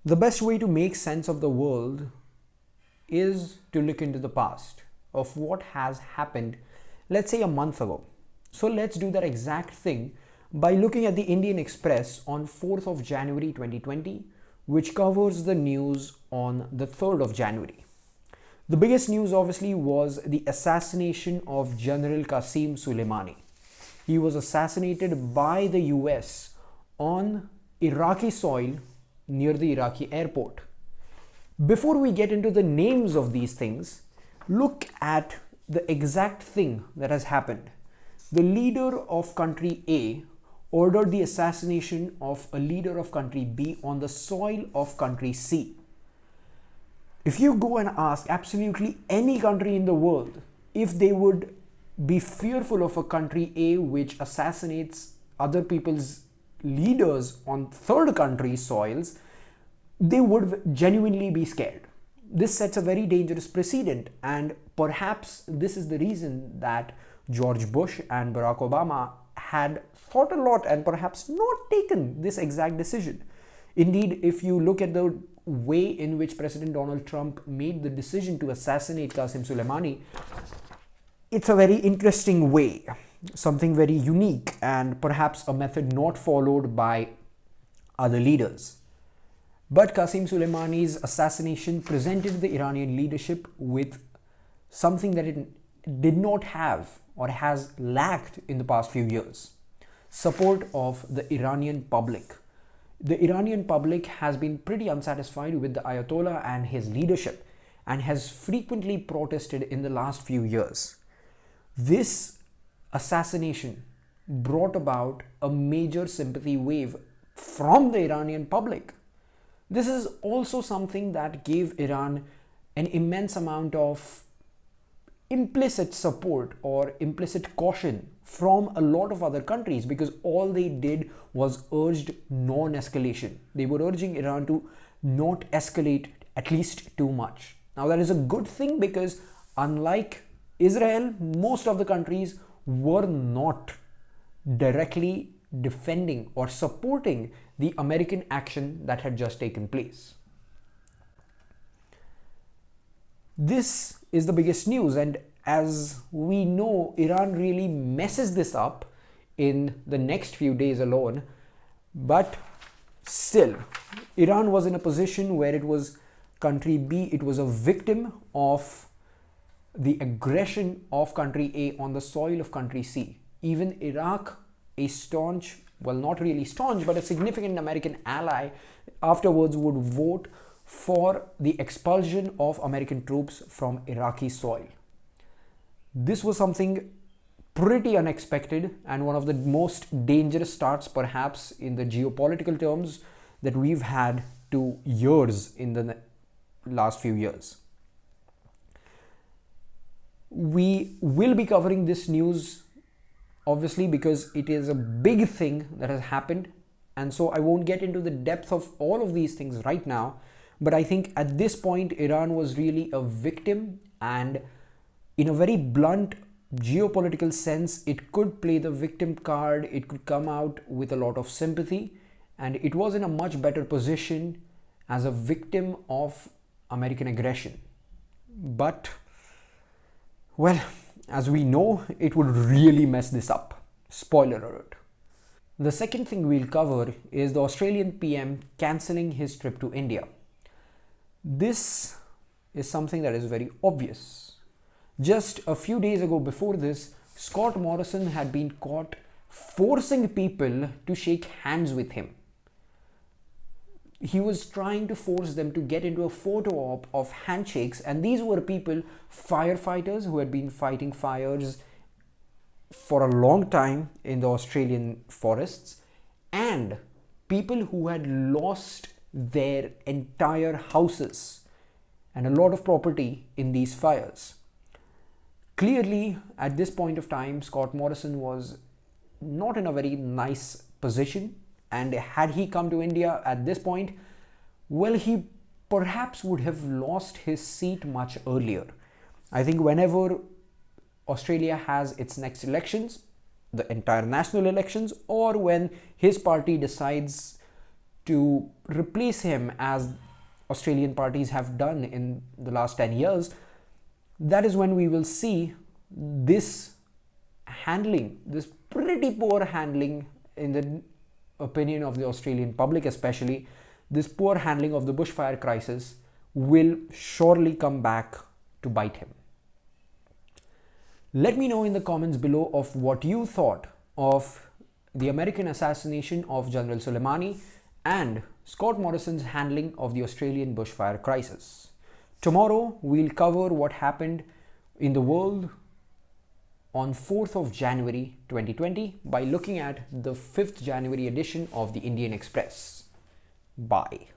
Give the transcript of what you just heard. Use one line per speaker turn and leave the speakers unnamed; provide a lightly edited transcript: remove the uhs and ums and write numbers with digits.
The best way to make sense of the world is to look into the past of what has happened, let's say a month ago. So let's do that exact thing by looking at the Indian Express on 4th of January 2020, which covers the news on the 3rd of January. The biggest news obviously was the assassination of General Qassem Soleimani. He was assassinated by the US on Iraqi soil near the Iraqi airport. Before we get into the names of these things, look at the exact thing that has happened. The leader of country A ordered the assassination of a leader of country B on the soil of country C. If you go and ask absolutely any country in the world if they would be fearful of a country A which assassinates other people's leaders on third country soils, they would genuinely be scared. This sets a very dangerous precedent, and perhaps this is the reason that George Bush and Barack Obama had thought a lot and perhaps not taken this exact decision. Indeed, if you look at the way in which President Donald Trump made the decision to assassinate Qassem Soleimani, it's a very interesting way, something very unique, and perhaps a method not followed by other leaders. But Qassem Soleimani's assassination presented the Iranian leadership with something that it did not have or has lacked in the past few years: support of the Iranian public. The Iranian public has been pretty unsatisfied with the Ayatollah and his leadership and has frequently protested in the last few years. This assassination brought about a major sympathy wave from the Iranian public. This is also something that gave Iran an immense amount of implicit support or implicit caution from a lot of other countries, because all they did was urged non-escalation. They were urging Iran to not escalate at least too much. Now that is a good thing, because unlike Israel, most of the countries were not directly defending or supporting the American action that had just taken place. This is the biggest news, and as we know, Iran really messes this up in the next few days alone. But still, Iran was in a position where it was country B, it was a victim of the aggression of country A on the soil of country C. Even Iraq, a staunch, well, not really staunch, but a significant American ally, afterwards would vote for the expulsion of American troops from Iraqi soil. This was something pretty unexpected and one of the most dangerous starts, perhaps, in the geopolitical terms that we've had to years in the last few years. We will be covering this news, obviously, because it is a big thing that has happened, and so I won't get into the depth of all of these things right now. But I think at this point, Iran was really a victim, and in a very blunt geopolitical sense, it could play the victim card, it could come out with a lot of sympathy, and it was in a much better position as a victim of American aggression. But, well, as we know, it would really mess this up. Spoiler alert. The second thing we'll cover is the Australian PM cancelling his trip to India. This is something that is very obvious. Just a few days ago before this, Scott Morrison had been caught forcing people to shake hands with him. He was trying to force them to get into a photo op of handshakes, and these were people, firefighters who had been fighting fires for a long time in the Australian forests, and people who had lost their entire houses and a lot of property in these fires. Clearly, at this point of time, Scott Morrison was not in a very nice position, and had he come to India at this point, well, he perhaps would have lost his seat much earlier. I think whenever Australia has its next elections, the entire national elections, or when his party decides to replace him as Australian parties have done in the last 10 years, that is when we will see this handling, this pretty poor handling, in the opinion of the Australian public especially, this poor handling of the bushfire crisis will surely come back to bite him. Let me know in the comments below of what you thought of the American assassination of General Soleimani and Scott Morrison's handling of the Australian bushfire crisis. Tomorrow we'll cover what happened in the world on 4th of January 2020 by looking at the 5th January edition of the Indian Express. Bye.